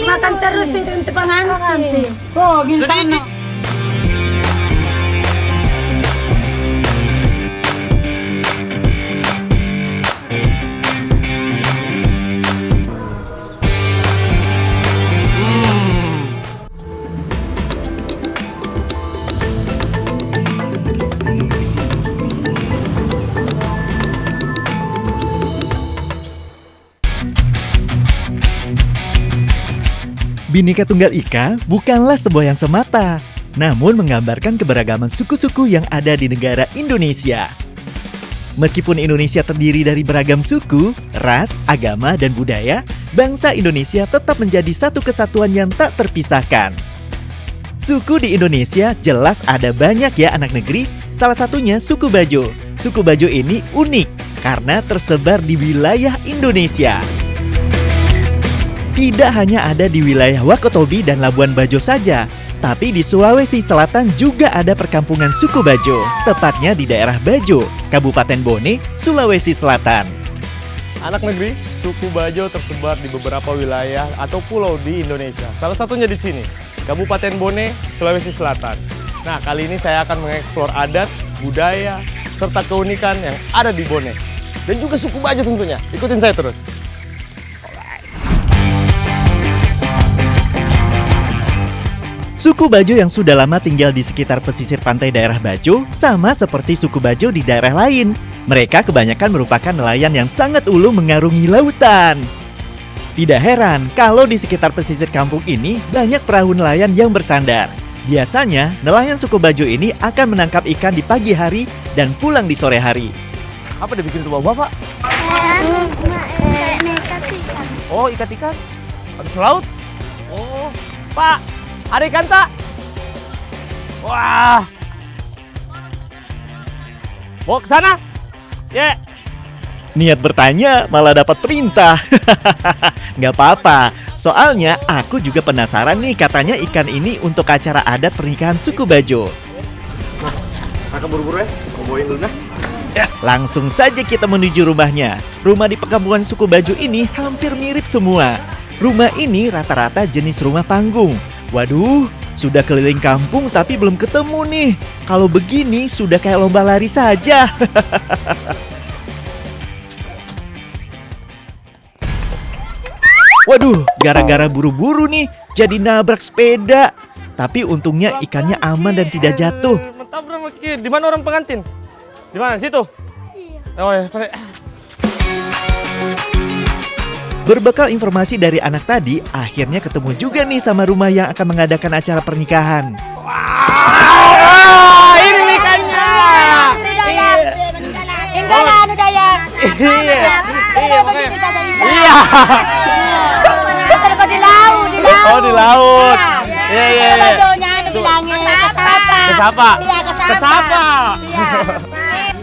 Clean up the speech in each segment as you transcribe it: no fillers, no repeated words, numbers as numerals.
Makan terus itu untuk pengantin. Oh, gimana? Bhinneka Tunggal Ika bukanlah semboyan semata, namun menggambarkan keberagaman suku-suku yang ada di negara Indonesia. Meskipun Indonesia terdiri dari beragam suku, ras, agama, dan budaya, bangsa Indonesia tetap menjadi satu kesatuan yang tak terpisahkan. Suku di Indonesia jelas ada banyak ya anak negeri, salah satunya suku Bajo. Suku Bajo ini unik karena tersebar di wilayah Indonesia. Tidak hanya ada di wilayah Wakatobi dan Labuan Bajo saja, tapi di Sulawesi Selatan juga ada perkampungan suku Bajo, tepatnya di daerah Bajo, Kabupaten Bone, Sulawesi Selatan. Anak negeri, suku Bajo tersebar di beberapa wilayah atau pulau di Indonesia. Salah satunya di sini, Kabupaten Bone, Sulawesi Selatan. Nah, kali ini saya akan mengeksplor adat, budaya, serta keunikan yang ada di Bone. Dan juga suku Bajo tentunya. Ikutin saya terus. Suku Bajo yang sudah lama tinggal di sekitar pesisir pantai daerah Bajo sama seperti suku Bajo di daerah lain. Mereka kebanyakan merupakan nelayan yang sangat ulu mengarungi lautan. Tidak heran kalau di sekitar pesisir kampung ini banyak perahu nelayan yang bersandar. Biasanya, nelayan suku Bajo ini akan menangkap ikan di pagi hari dan pulang di sore hari. Apa dibikin rumah Bapak? Oh, ikan-ikan? Habis laut? Oh, Pak! Ada ikan tak? Wah. Bawa ke sana? Ya. Niat bertanya malah dapat perintah. Nggak apa-apa, soalnya aku juga penasaran nih, katanya ikan ini untuk acara adat pernikahan suku Bajo. Nah, kakak buru-buru ya, mau bawain dulu nah. Ya. Langsung saja kita menuju rumahnya. Rumah di perkampungan suku Bajo ini hampir mirip semua. Rumah ini rata-rata jenis rumah panggung. Waduh, sudah keliling kampung tapi belum ketemu nih. Kalau begini sudah kayak lomba lari saja. Waduh, gara-gara buru-buru nih jadi nabrak sepeda. Tapi untungnya ikannya aman dan tidak jatuh. Di mana orang pengantin? Di mana? Situ? Iya. Oh ya, Berbekal informasi dari anak tadi, akhirnya ketemu juga nih sama rumah yang akan mengadakan acara pernikahan. Wah, ini ikannya. Iya. Oh, di laut. Iya, iya. Kesapa.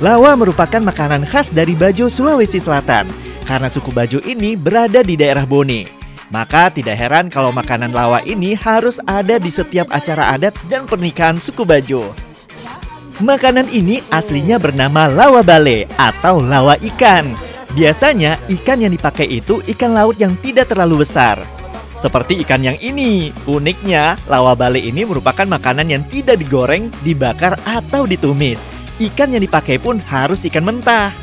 Lawa merupakan makanan khas dari Bajo, Sulawesi Selatan. Karena suku Bajo ini berada di daerah Bone, maka tidak heran kalau makanan lawa ini harus ada di setiap acara adat dan pernikahan suku Bajo. Makanan ini aslinya bernama lawa bale atau lawa ikan. Biasanya ikan yang dipakai itu ikan laut yang tidak terlalu besar. Seperti ikan yang ini, uniknya lawa bale ini merupakan makanan yang tidak digoreng, dibakar atau ditumis. Ikan yang dipakai pun harus ikan mentah.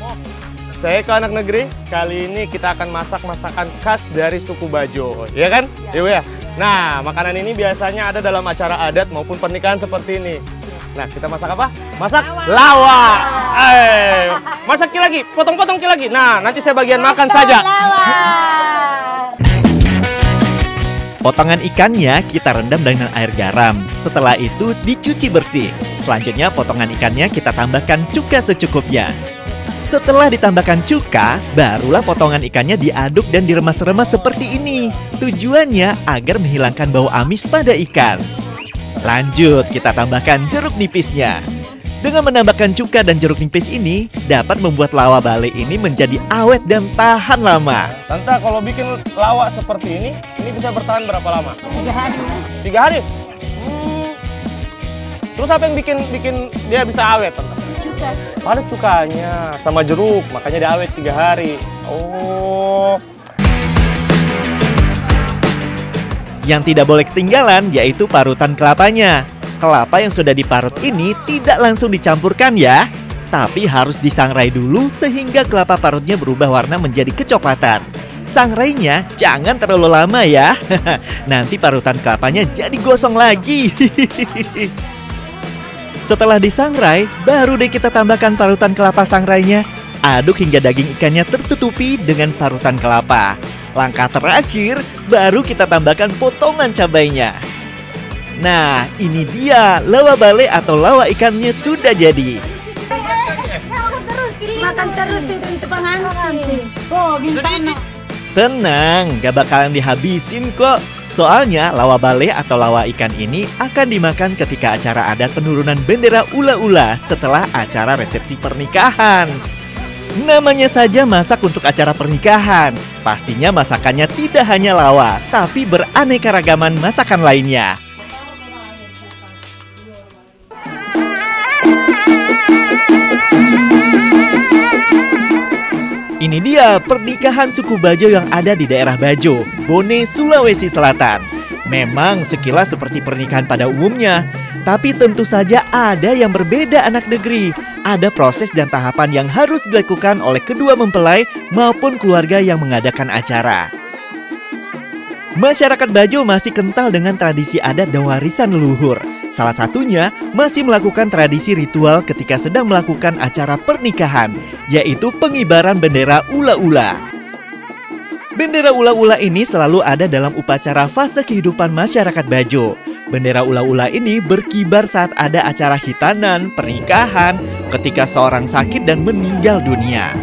Saya ke anak negeri, kali ini kita akan masak masakan khas dari suku Bajo, ya kan? Iya. Nah, makanan ini biasanya ada dalam acara adat maupun pernikahan seperti ini. Nah, kita masak apa? Masak lawa. Masak lagi, potong-potong lagi. Nah, nanti saya bagian makan saja. Potongan ikannya kita rendam dengan air garam. Setelah itu dicuci bersih. Selanjutnya potongan ikannya kita tambahkan cuka secukupnya. Setelah ditambahkan cuka, barulah potongan ikannya diaduk dan diremas-remas seperti ini. Tujuannya agar menghilangkan bau amis pada ikan. Lanjut, kita tambahkan jeruk nipisnya. Dengan menambahkan cuka dan jeruk nipis ini, dapat membuat lawa bale ini menjadi awet dan tahan lama. Tante, kalau bikin lawa seperti ini bisa bertahan berapa lama? 3 hari. 3 hari? Terus apa yang bikin dia bisa awet, Tante? Cuka. Ada cukanya sama jeruk, makanya dia awet 3 hari. Oh. Yang tidak boleh ketinggalan yaitu parutan kelapanya. Kelapa yang sudah diparut ini tidak langsung dicampurkan ya, tapi harus disangrai dulu sehingga kelapa parutnya berubah warna menjadi kecoklatan. Sangrainya jangan terlalu lama ya, nanti parutan kelapanya jadi gosong lagi. Setelah disangrai, baru deh kita tambahkan parutan kelapa sangrainya. Aduk hingga daging ikannya tertutupi dengan parutan kelapa. Langkah terakhir, baru kita tambahkan potongan cabainya. Nah, ini dia lawa bale atau lawa ikannya sudah jadi. Makan terus itu pengantin. Oh, gimana? Tenang, gak bakalan dihabisin kok. Soalnya lawa bale atau lawa ikan ini akan dimakan ketika acara adat penurunan bendera ula-ula setelah acara resepsi pernikahan. Namanya saja masak untuk acara pernikahan. Pastinya masakannya tidak hanya lawa, tapi beraneka ragaman masakan lainnya. Ini dia pernikahan suku Bajo yang ada di daerah Bajo, Bone, Sulawesi Selatan. Memang sekilas seperti pernikahan pada umumnya, tapi tentu saja ada yang berbeda anak negeri. Ada proses dan tahapan yang harus dilakukan oleh kedua mempelai maupun keluarga yang mengadakan acara. Masyarakat Bajo masih kental dengan tradisi adat dan warisan leluhur. Salah satunya masih melakukan tradisi ritual ketika sedang melakukan acara pernikahan, yaitu pengibaran bendera ula-ula. Bendera ula-ula ini selalu ada dalam upacara fase kehidupan masyarakat Bajo. Bendera ula-ula ini berkibar saat ada acara hitanan, pernikahan, ketika seorang sakit dan meninggal dunia.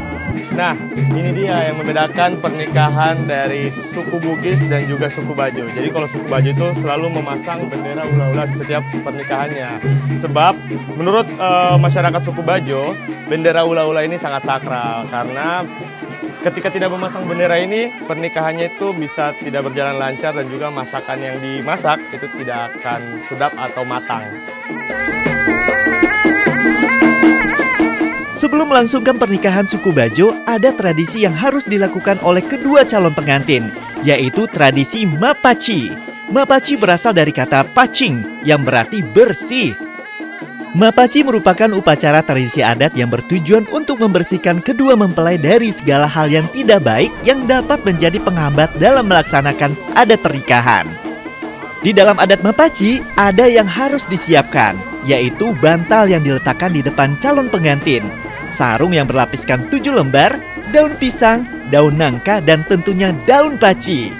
Nah, ini dia yang membedakan pernikahan dari suku Bugis dan juga suku Bajo. Jadi kalau suku Bajo itu selalu memasang bendera ula-ula setiap pernikahannya. Sebab menurut masyarakat suku Bajo, bendera ula-ula ini sangat sakral. Karena ketika tidak memasang bendera ini, pernikahannya itu bisa tidak berjalan lancar dan juga masakan yang dimasak itu tidak akan sedap atau matang. Sebelum melangsungkan pernikahan suku Bajo, ada tradisi yang harus dilakukan oleh kedua calon pengantin, yaitu tradisi mapaci. Mapaci berasal dari kata pacing, yang berarti bersih. Mapaci merupakan upacara tradisi adat yang bertujuan untuk membersihkan kedua mempelai dari segala hal yang tidak baik yang dapat menjadi penghambat dalam melaksanakan adat pernikahan. Di dalam adat mapaci, ada yang harus disiapkan, yaitu bantal yang diletakkan di depan calon pengantin, sarung yang berlapiskan 7 lembar, daun pisang, daun nangka, dan tentunya daun paci.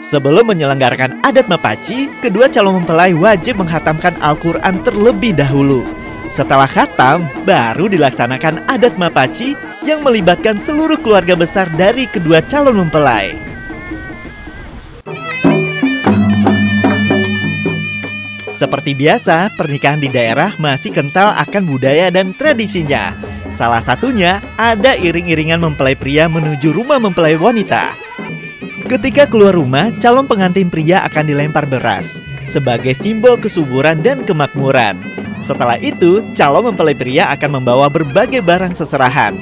Sebelum menyelenggarakan adat mapaci, kedua calon mempelai wajib menghatamkan Al-Quran terlebih dahulu. Setelah khatam, baru dilaksanakan adat mapaci yang melibatkan seluruh keluarga besar dari kedua calon mempelai. Seperti biasa, pernikahan di daerah masih kental akan budaya dan tradisinya. Salah satunya ada iring-iringan mempelai pria menuju rumah mempelai wanita. Ketika keluar rumah, calon pengantin pria akan dilempar beras sebagai simbol kesuburan dan kemakmuran. Setelah itu, calon mempelai pria akan membawa berbagai barang seserahan.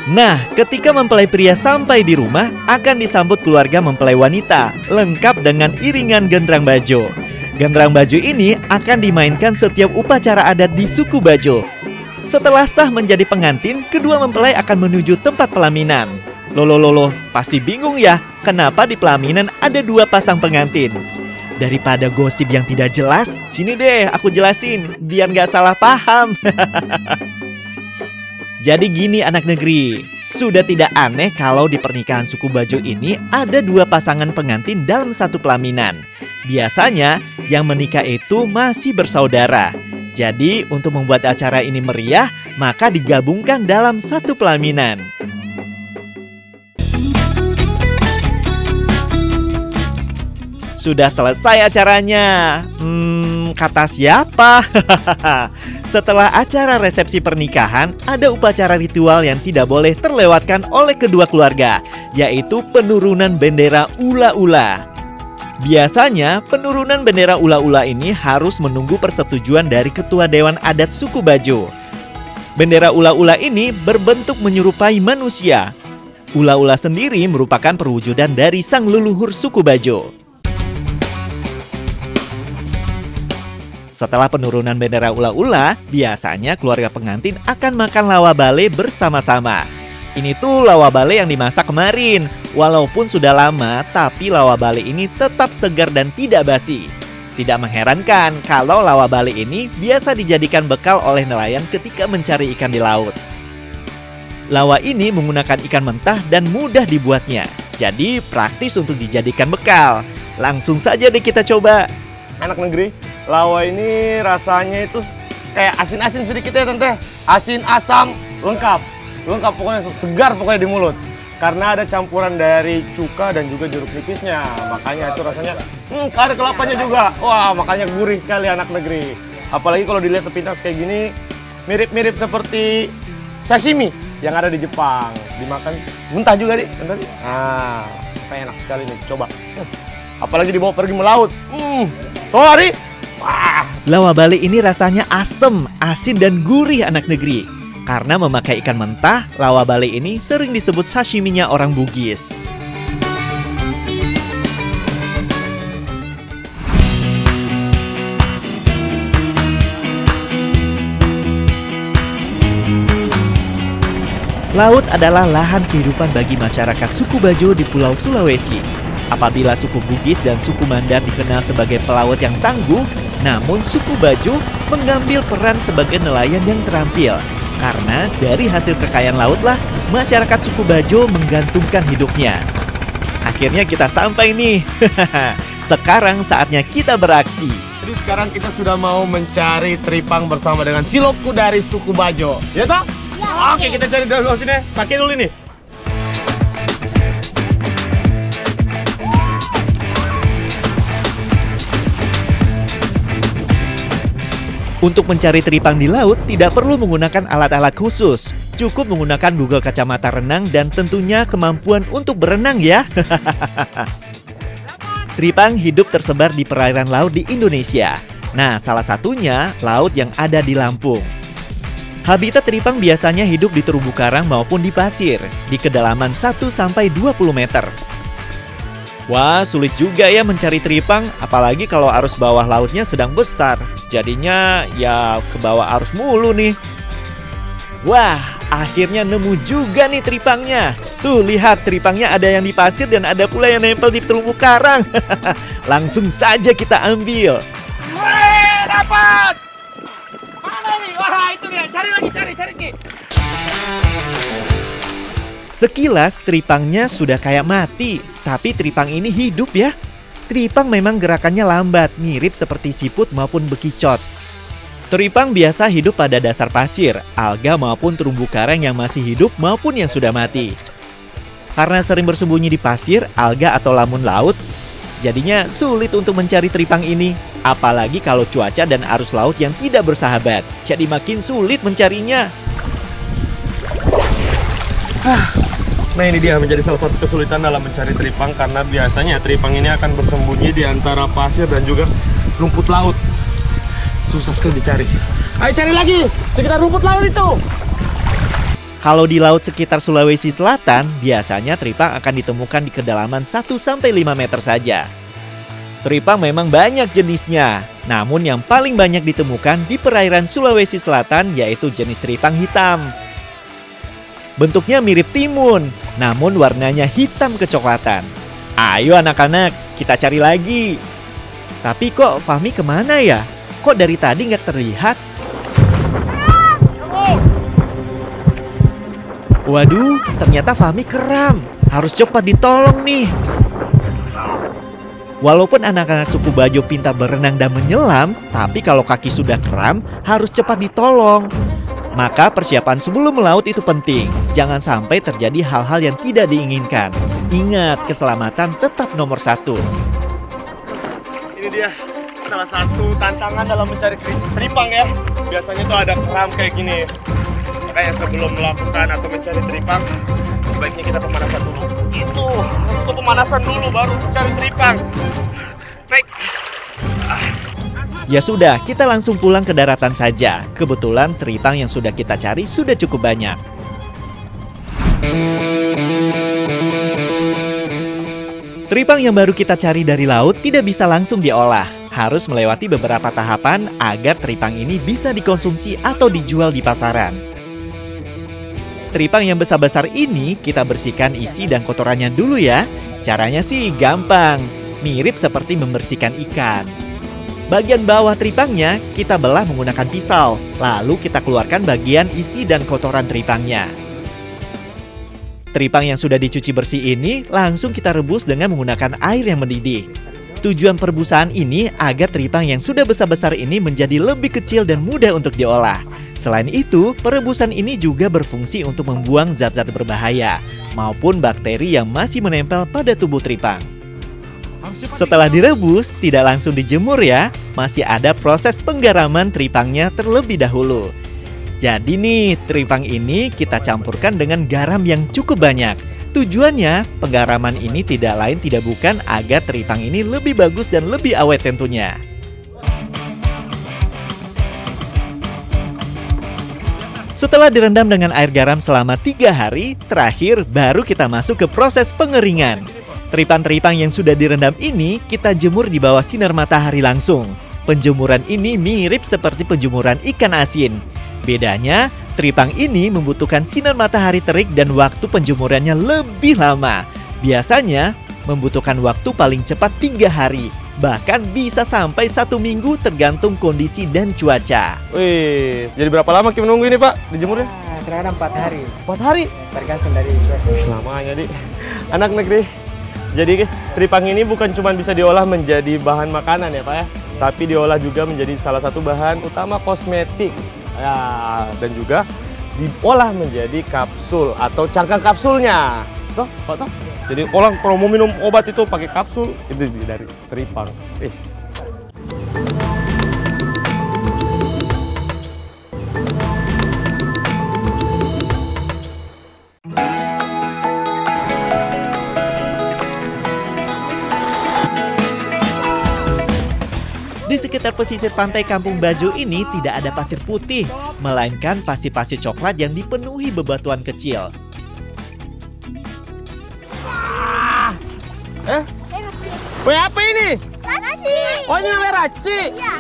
Nah, ketika mempelai pria sampai di rumah, akan disambut keluarga mempelai wanita, lengkap dengan iringan gendrang bajo. Gendrang bajo ini akan dimainkan setiap upacara adat di suku Bajo. Setelah sah menjadi pengantin, kedua mempelai akan menuju tempat pelaminan. Loh, pasti bingung ya, kenapa di pelaminan ada 2 pasang pengantin? Daripada gosip yang tidak jelas, sini deh aku jelasin, biar nggak salah paham. Jadi gini anak negeri, sudah tidak aneh kalau di pernikahan suku Bajo ini ada 2 pasangan pengantin dalam satu pelaminan. Biasanya yang menikah itu masih bersaudara. Jadi untuk membuat acara ini meriah, maka digabungkan dalam satu pelaminan. Sudah selesai acaranya. Kata siapa? Setelah acara resepsi pernikahan, ada upacara ritual yang tidak boleh terlewatkan oleh kedua keluarga, yaitu penurunan bendera ula-ula. Biasanya, penurunan bendera ula-ula ini harus menunggu persetujuan dari Ketua Dewan Adat Suku Bajo. Bendera ula-ula ini berbentuk menyerupai manusia. Ula-ula sendiri merupakan perwujudan dari sang leluhur suku Bajo. Setelah penurunan bendera ula-ula, biasanya keluarga pengantin akan makan lawa bale bersama-sama. Ini tuh lawa bale yang dimasak kemarin. Walaupun sudah lama, tapi lawa bale ini tetap segar dan tidak basi. Tidak mengherankan kalau lawa bale ini biasa dijadikan bekal oleh nelayan ketika mencari ikan di laut. Lawa ini menggunakan ikan mentah dan mudah dibuatnya. Jadi praktis untuk dijadikan bekal. Langsung saja deh kita coba. Anak negeri, lawa ini rasanya itu kayak asin-asin sedikit ya tante. Asin, asam, lengkap. Lengkap pokoknya, segar pokoknya di mulut. Karena ada campuran dari cuka dan juga jeruk nipisnya. Makanya itu rasanya, ada kelapanya juga. Wah, makanya gurih sekali anak negeri. Apalagi kalau dilihat sepintas kayak gini, mirip-mirip seperti sashimi yang ada di Jepang. Dimakan mentah juga nih. Nah, kayak enak sekali nih, coba. Apalagi dibawa pergi melaut. Tuh Ari. Wah. Lawa bale ini rasanya asem, asin dan gurih anak negeri. Karena memakai ikan mentah, lawa bale ini sering disebut sashiminya orang Bugis. Laut adalah lahan kehidupan bagi masyarakat suku Bajo di Pulau Sulawesi. Apabila suku Bugis dan suku Mandar dikenal sebagai pelaut yang tangguh, namun suku Bajo mengambil peran sebagai nelayan yang terampil. Karena dari hasil kekayaan lautlah masyarakat suku Bajo menggantungkan hidupnya. Akhirnya kita sampai nih. Sekarang saatnya kita beraksi. Jadi sekarang kita sudah mau mencari teripang bersama dengan silopku dari suku Bajo. Ya toh? Ya, oke, kita cari dulu sini. Pakai dulu nih. Untuk mencari teripang di laut, tidak perlu menggunakan alat-alat khusus. Cukup menggunakan Google kacamata renang dan tentunya kemampuan untuk berenang ya. Teripang hidup tersebar di perairan laut di Indonesia. Nah, salah satunya laut yang ada di Lampung. Habitat teripang biasanya hidup di terumbu karang maupun di pasir, di kedalaman 1-20 meter. Wah, sulit juga ya mencari teripang, apalagi kalau arus bawah lautnya sedang besar. Jadinya ya ke bawah arus mulu nih. Wah, akhirnya nemu juga nih teripangnya. Tuh, lihat teripangnya ada yang di pasir dan ada pula yang nempel di terumbu karang. Langsung saja kita ambil. Wih, dapat! Mana nih? Wah, itu dia. Cari lagi, cari. Sekilas teripangnya sudah kayak mati, tapi teripang ini hidup ya. Teripang memang gerakannya lambat, mirip seperti siput maupun bekicot. Teripang biasa hidup pada dasar pasir, alga maupun terumbu karang yang masih hidup maupun yang sudah mati. Karena sering bersembunyi di pasir, alga atau lamun laut, jadinya sulit untuk mencari teripang ini. Apalagi kalau cuaca dan arus laut yang tidak bersahabat, jadi makin sulit mencarinya. Nah, ini dia menjadi salah satu kesulitan dalam mencari teripang karena biasanya teripang ini akan bersembunyi di antara pasir dan juga rumput laut. Susah sekali dicari. Ayo cari lagi sekitar rumput laut itu. Kalau di laut sekitar Sulawesi Selatan, biasanya teripang akan ditemukan di kedalaman 1-5 meter saja. Teripang memang banyak jenisnya, namun yang paling banyak ditemukan di perairan Sulawesi Selatan yaitu jenis teripang hitam. Bentuknya mirip timun, namun warnanya hitam kecoklatan. Ayo anak-anak, kita cari lagi. Tapi kok Fahmi kemana ya? Kok dari tadi nggak terlihat? Waduh, ternyata Fahmi keram. Harus cepat ditolong nih. Walaupun anak-anak suku Bajo pintar berenang dan menyelam, tapi kalau kaki sudah kram, harus cepat ditolong. Maka persiapan sebelum melaut itu penting. Jangan sampai terjadi hal-hal yang tidak diinginkan. Ingat, keselamatan tetap nomor 1. Ini dia salah satu tantangan dalam mencari teripang ya. Biasanya tuh ada keram kayak gini. Makanya sebelum melakukan atau mencari teripang, sebaiknya kita pemanasan dulu. Itu, harus ke pemanasan dulu baru cari teripang. Naik. Ya sudah, kita langsung pulang ke daratan saja. Kebetulan teripang yang sudah kita cari sudah cukup banyak. Teripang yang baru kita cari dari laut tidak bisa langsung diolah. Harus melewati beberapa tahapan agar teripang ini bisa dikonsumsi atau dijual di pasaran. Teripang yang besar-besar ini kita bersihkan isi dan kotorannya dulu ya. Caranya sih gampang, mirip seperti membersihkan ikan. Bagian bawah teripangnya kita belah menggunakan pisau, lalu kita keluarkan bagian isi dan kotoran teripangnya. Teripang yang sudah dicuci bersih ini langsung kita rebus dengan menggunakan air yang mendidih. Tujuan perebusan ini agar teripang yang sudah besar-besar ini menjadi lebih kecil dan mudah untuk diolah. Selain itu, perebusan ini juga berfungsi untuk membuang zat-zat berbahaya maupun bakteri yang masih menempel pada tubuh teripang. Setelah direbus, tidak langsung dijemur ya, masih ada proses penggaraman teripangnya terlebih dahulu. Jadi nih, teripang ini kita campurkan dengan garam yang cukup banyak. Tujuannya, penggaraman ini tidak lain tidak bukan agar teripang ini lebih bagus dan lebih awet tentunya. Setelah direndam dengan air garam selama 3 hari, terakhir baru kita masuk ke proses pengeringan. Teripang-teripang yang sudah direndam ini kita jemur di bawah sinar matahari langsung. Penjemuran ini mirip seperti penjemuran ikan asin. Bedanya, teripang ini membutuhkan sinar matahari terik dan waktu penjemurannya lebih lama. Biasanya membutuhkan waktu paling cepat 3 hari. Bahkan bisa sampai 1 minggu tergantung kondisi dan cuaca. Wih, jadi berapa lama Kim menunggu ini Pak dijemurnya? Terkadang 4 hari. 4 hari? Tergantung dari cuaca. Lamanya di anak negeri. Jadi teripang ini bukan cuma bisa diolah menjadi bahan makanan ya Pak ya, tapi diolah juga menjadi salah satu bahan utama kosmetik. Ya, dan juga diolah menjadi kapsul atau cangkang kapsulnya. Toh, Pak toh? Jadi orang kalau mau minum obat itu pakai kapsul, itu dari teripang. Wis. Di sekitar pesisir pantai Kampung Bajo ini tidak ada pasir putih, melainkan pasir-pasir coklat yang dipenuhi bebatuan kecil. Wih, apa ini? Raci. Oh, ini namanya raci. Iya.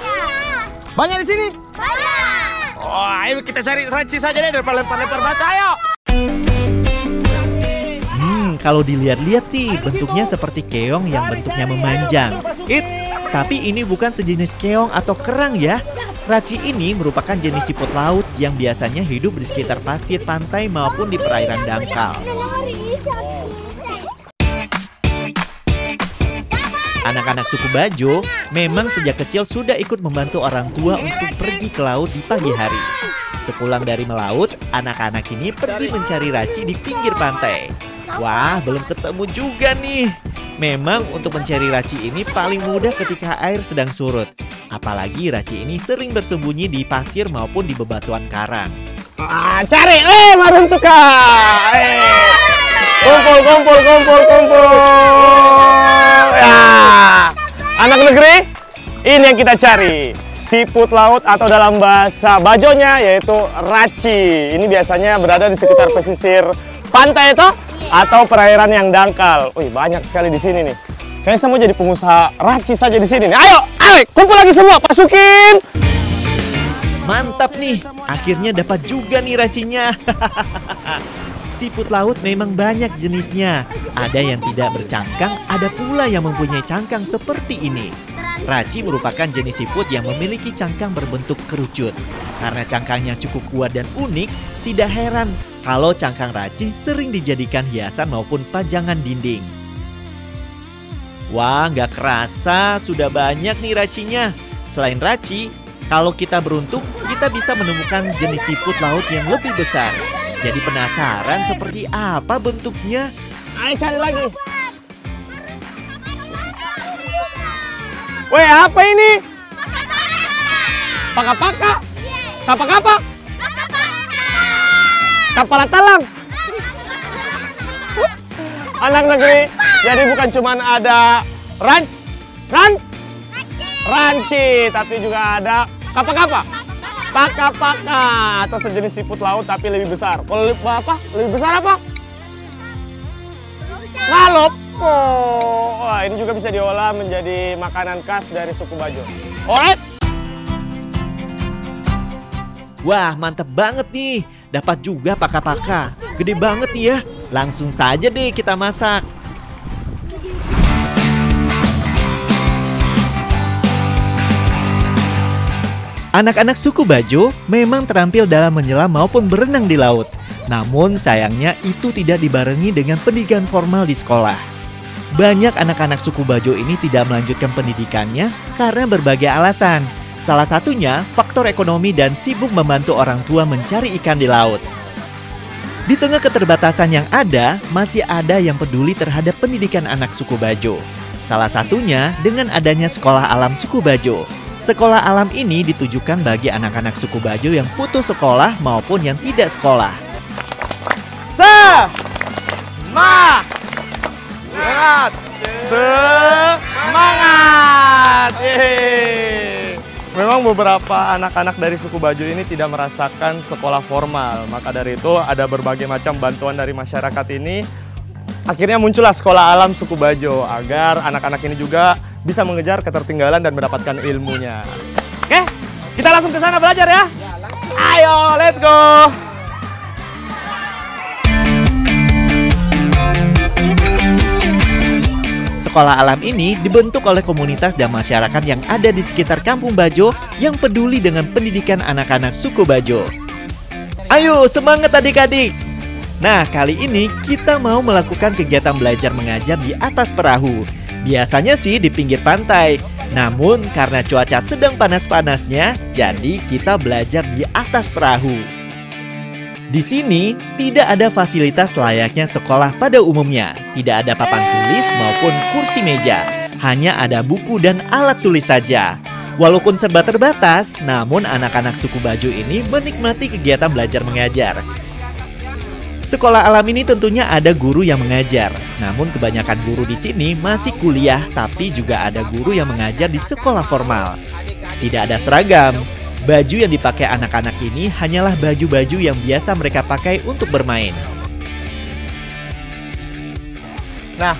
Banyak di sini? Banyak. Oh, ayo kita cari raci saja deh daripada lempar-lempar batu. Ayo. Kalau dilihat-lihat sih bentuknya seperti keong yang bentuknya memanjang. Eits, tapi ini bukan sejenis keong atau kerang ya. Raci ini merupakan jenis siput laut yang biasanya hidup di sekitar pasir pantai maupun di perairan dangkal. Anak-anak suku Bajo memang sejak kecil sudah ikut membantu orang tua untuk pergi ke laut di pagi hari. Sepulang dari melaut, anak-anak ini pergi mencari raci di pinggir pantai. Wah, belum ketemu juga nih. Memang untuk mencari raci ini paling mudah ketika air sedang surut. Apalagi raci ini sering bersembunyi di pasir maupun di bebatuan karang. Cari, marun tukar. Kumpul. Ya, anak negeri, ini yang kita cari. Siput laut atau dalam bahasa Bajonya yaitu raci. Ini biasanya berada di sekitar pesisir pantai itu atau perairan yang dangkal. Wih, banyak sekali di sini nih. Kayaknya saya mau jadi pengusaha raci saja di sini nih. Ayo, kumpul lagi semua, masukin. Mantap nih, akhirnya dapat juga nih racinya. Siput laut memang banyak jenisnya. Ada yang tidak bercangkang, ada pula yang mempunyai cangkang seperti ini. Raci merupakan jenis siput yang memiliki cangkang berbentuk kerucut. Karena cangkangnya cukup kuat dan unik, tidak heran kalau cangkang raci sering dijadikan hiasan maupun pajangan dinding. Wah, nggak kerasa sudah banyak nih racinya. Selain raci, kalau kita beruntung, kita bisa menemukan jenis siput laut yang lebih besar. Jadi penasaran seperti apa bentuknya? Ayo cari lagi. Weh, apa ini? Paka-paka. Kapak-kapak. Kapal talang. anak negeri. Jadi bukan cuma ada ranci, tapi juga ada kapa-kapa. Paka-paka atau sejenis siput laut tapi lebih besar. Kalau lebih besar apa? Ngalopo. Wah, ini juga bisa diolah menjadi makanan khas dari suku Bajo. Alright. Wah, mantep banget nih. Dapat juga paka-paka. Gede banget nih ya. Langsung saja deh kita masak. Anak-anak suku Bajo memang terampil dalam menyelam maupun berenang di laut. Namun sayangnya itu tidak dibarengi dengan pendidikan formal di sekolah. Banyak anak-anak suku Bajo ini tidak melanjutkan pendidikannya karena berbagai alasan. Salah satunya faktor ekonomi dan sibuk membantu orang tua mencari ikan di laut. Di tengah keterbatasan yang ada, masih ada yang peduli terhadap pendidikan anak suku Bajo. Salah satunya dengan adanya sekolah alam suku Bajo. Sekolah alam ini ditujukan bagi anak-anak suku Bajo yang putus sekolah maupun yang tidak sekolah. Semangat! Memang beberapa anak-anak dari suku Bajo ini tidak merasakan sekolah formal. Maka dari itu ada berbagai macam bantuan dari masyarakat ini. Akhirnya muncullah sekolah alam suku Bajo agar anak-anak ini juga bisa mengejar ketertinggalan dan mendapatkan ilmunya. Oke, kita langsung ke sana belajar ya. Ayo, let's go. Sekolah alam ini dibentuk oleh komunitas dan masyarakat yang ada di sekitar Kampung Bajo yang peduli dengan pendidikan anak-anak suku Bajo. Ayo, semangat adik-adik! Nah, kali ini kita mau melakukan kegiatan belajar mengajar di atas perahu. Biasanya sih di pinggir pantai. Namun karena cuaca sedang panas-panasnya, jadi kita belajar di atas perahu. Di sini tidak ada fasilitas layaknya sekolah pada umumnya. Tidak ada papan tulis maupun kursi meja. Hanya ada buku dan alat tulis saja. Walaupun serba terbatas, namun anak-anak suku Bajo ini menikmati kegiatan belajar mengajar. Sekolah alam ini tentunya ada guru yang mengajar. Namun kebanyakan guru di sini masih kuliah, tapi juga ada guru yang mengajar di sekolah formal. Tidak ada seragam. Baju yang dipakai anak-anak ini hanyalah baju-baju yang biasa mereka pakai untuk bermain. Nah,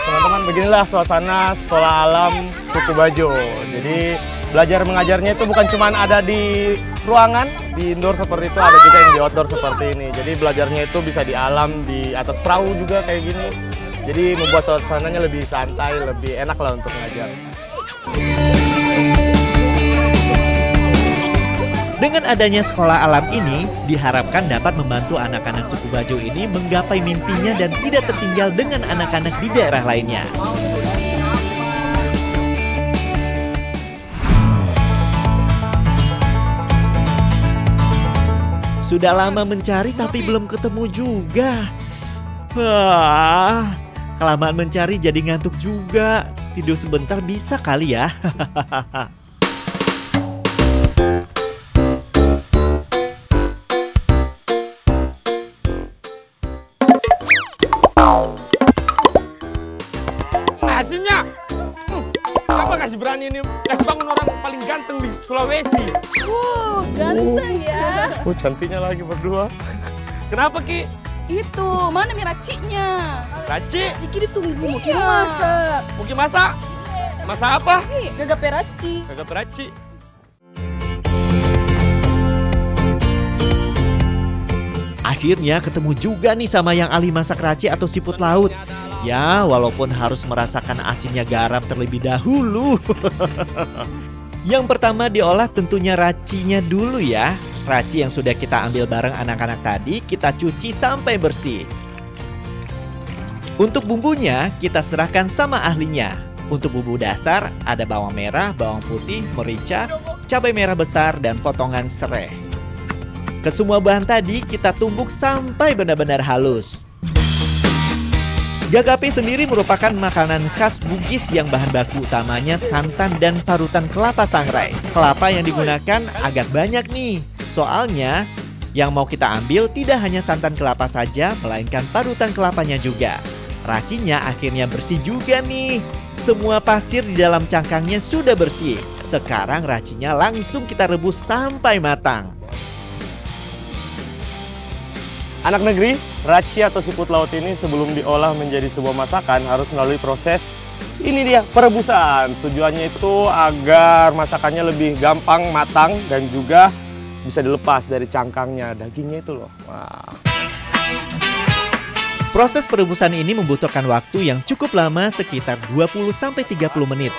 teman-teman, beginilah suasana sekolah alam suku Bajo. Jadi belajar mengajarnya itu bukan cuma ada di ruangan, di indoor seperti itu, ada juga yang di outdoor seperti ini. Jadi belajarnya itu bisa di alam, di atas perahu juga kayak gini. Jadi membuat suasananya lebih santai, lebih enak lah untuk mengajar. Dengan adanya sekolah alam ini, diharapkan dapat membantu anak-anak suku Bajo ini menggapai mimpinya dan tidak tertinggal dengan anak-anak di daerah lainnya. Sudah lama mencari tapi belum ketemu juga. Wah, kelamaan mencari jadi ngantuk juga. Tidur sebentar bisa kali ya. Hasilnya, apa kasih berani ini kasih bangun orang paling ganteng di Sulawesi? Ganteng ya. Oh, cantiknya lagi berdua. Kenapa, Ki? Itu, mana mi racinya? Raci? Iki ditunggu, mau kita masak. Mungkin masak? Masak apa? Gagap peraci. Kagak peraci. Akhirnya ketemu juga nih sama yang ahli masak raci atau siput laut. Ya, walaupun harus merasakan asinnya garam terlebih dahulu. Yang pertama diolah tentunya racinya dulu ya. Raci yang sudah kita ambil bareng anak-anak tadi, kita cuci sampai bersih. Untuk bumbunya, kita serahkan sama ahlinya. Untuk bumbu dasar, ada bawang merah, bawang putih, merica, cabai merah besar, dan potongan serai. Kesemua bahan tadi kita tumbuk sampai benar-benar halus. Gagape sendiri merupakan makanan khas Bugis yang bahan baku utamanya santan dan parutan kelapa sangrai. Kelapa yang digunakan agak banyak nih. Soalnya yang mau kita ambil tidak hanya santan kelapa saja, melainkan parutan kelapanya juga. Racinya akhirnya bersih juga nih. Semua pasir di dalam cangkangnya sudah bersih. Sekarang racinya langsung kita rebus sampai matang. Anak negeri, raci atau siput laut ini sebelum diolah menjadi sebuah masakan harus melalui proses ini dia, perebusan. Tujuannya itu agar masakannya lebih gampang matang dan juga bisa dilepas dari cangkangnya, dagingnya itu loh. Wah. Proses perebusan ini membutuhkan waktu yang cukup lama, sekitar 20-30 menit.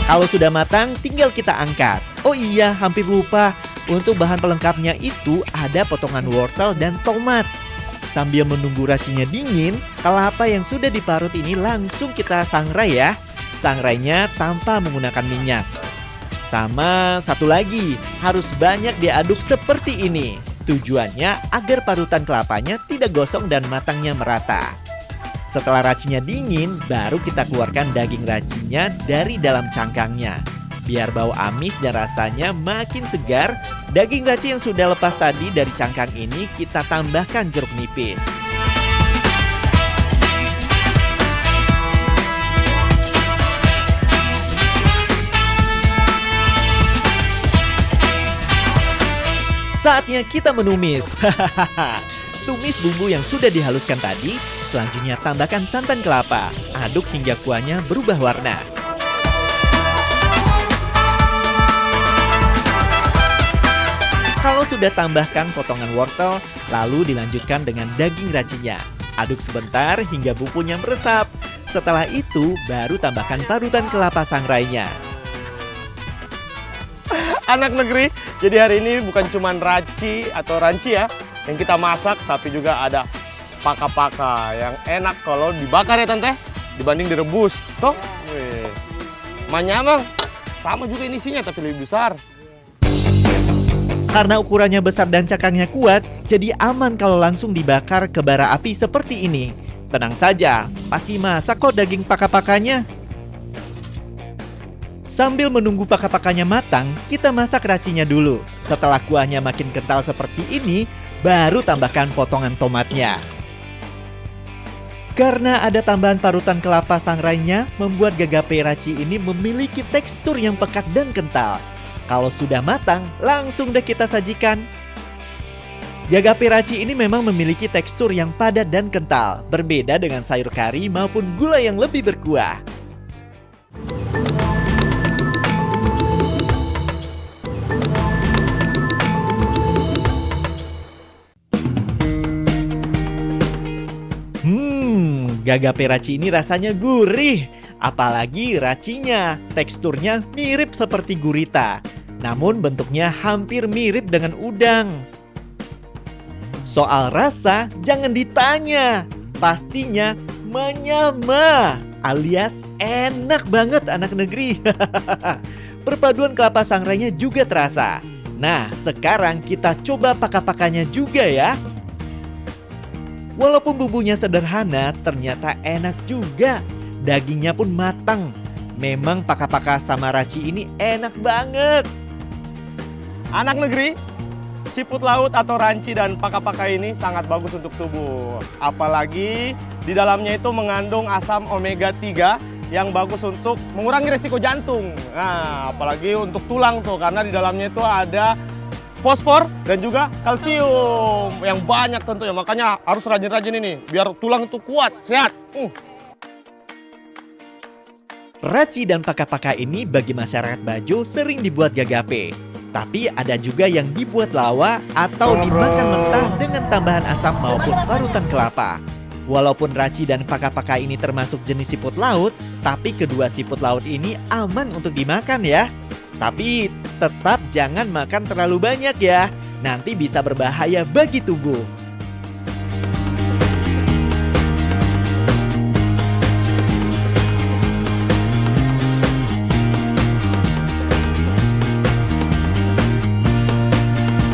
Kalau sudah matang, tinggal kita angkat. Oh iya, hampir lupa. Untuk bahan pelengkapnya itu ada potongan wortel dan tomat. Sambil menunggu racinya dingin, kelapa yang sudah diparut ini langsung kita sangrai ya. Sangrainya tanpa menggunakan minyak. Sama satu lagi, harus banyak diaduk seperti ini. Tujuannya agar parutan kelapanya tidak gosong dan matangnya merata. Setelah racinya dingin, baru kita keluarkan daging racinya dari dalam cangkangnya. Biar bau amis dan rasanya makin segar, daging raci yang sudah lepas tadi dari cangkang ini kita tambahkan jeruk nipis. Saatnya kita menumis. Tumis bumbu yang sudah dihaluskan tadi, selanjutnya tambahkan santan kelapa. Aduk hingga kuahnya berubah warna. Kalau sudah tambahkan potongan wortel, lalu dilanjutkan dengan daging racinya. Aduk sebentar hingga bumbunya meresap. Setelah itu, baru tambahkan parutan kelapa sangrainya. Anak negeri, jadi hari ini bukan cuma raci atau ranci ya yang kita masak, tapi juga ada paka-paka yang enak kalau dibakar ya tante, dibanding direbus. Toh, manyamang sama juga ini isinya tapi lebih besar. Karena ukurannya besar dan cangkangnya kuat, jadi aman kalau langsung dibakar ke bara api seperti ini. Tenang saja, pasti masak kok daging paka-pakanya. Sambil menunggu paka-pakanya matang, kita masak racinya dulu. Setelah kuahnya makin kental seperti ini, baru tambahkan potongan tomatnya. Karena ada tambahan parutan kelapa sangrainya, membuat gagape raci ini memiliki tekstur yang pekat dan kental. Kalau sudah matang, langsung deh kita sajikan. Gagape raci ini memang memiliki tekstur yang padat dan kental, berbeda dengan sayur kari maupun gulai yang lebih berkuah. Gagape raci ini rasanya gurih. Apalagi racinya, teksturnya mirip seperti gurita. Namun bentuknya hampir mirip dengan udang. Soal rasa jangan ditanya. Pastinya menyama alias enak banget anak negeri. Perpaduan kelapa sangrainya juga terasa. Nah, sekarang kita coba paka-pakanya juga ya. Walaupun bumbunya sederhana, ternyata enak juga. Dagingnya pun matang. Memang paka-paka sama raci ini enak banget. Anak negeri, siput laut atau ranci dan paka-paka ini sangat bagus untuk tubuh. Apalagi di dalamnya itu mengandung asam omega 3 yang bagus untuk mengurangi resiko jantung. Nah, apalagi untuk tulang tuh, karena di dalamnya itu ada fosfor dan juga kalsium yang banyak tentunya. Makanya harus rajin-rajin ini biar tulang itu kuat, sehat. Raci dan paka-paka ini bagi masyarakat Bajo sering dibuat gagape. Tapi ada juga yang dibuat lawa atau dimakan mentah dengan tambahan asam maupun parutan kelapa. Walaupun raci dan paka-paka ini termasuk jenis siput laut, tapi kedua siput laut ini aman untuk dimakan ya. Tapi tetap jangan makan terlalu banyak ya, nanti bisa berbahaya bagi tubuh.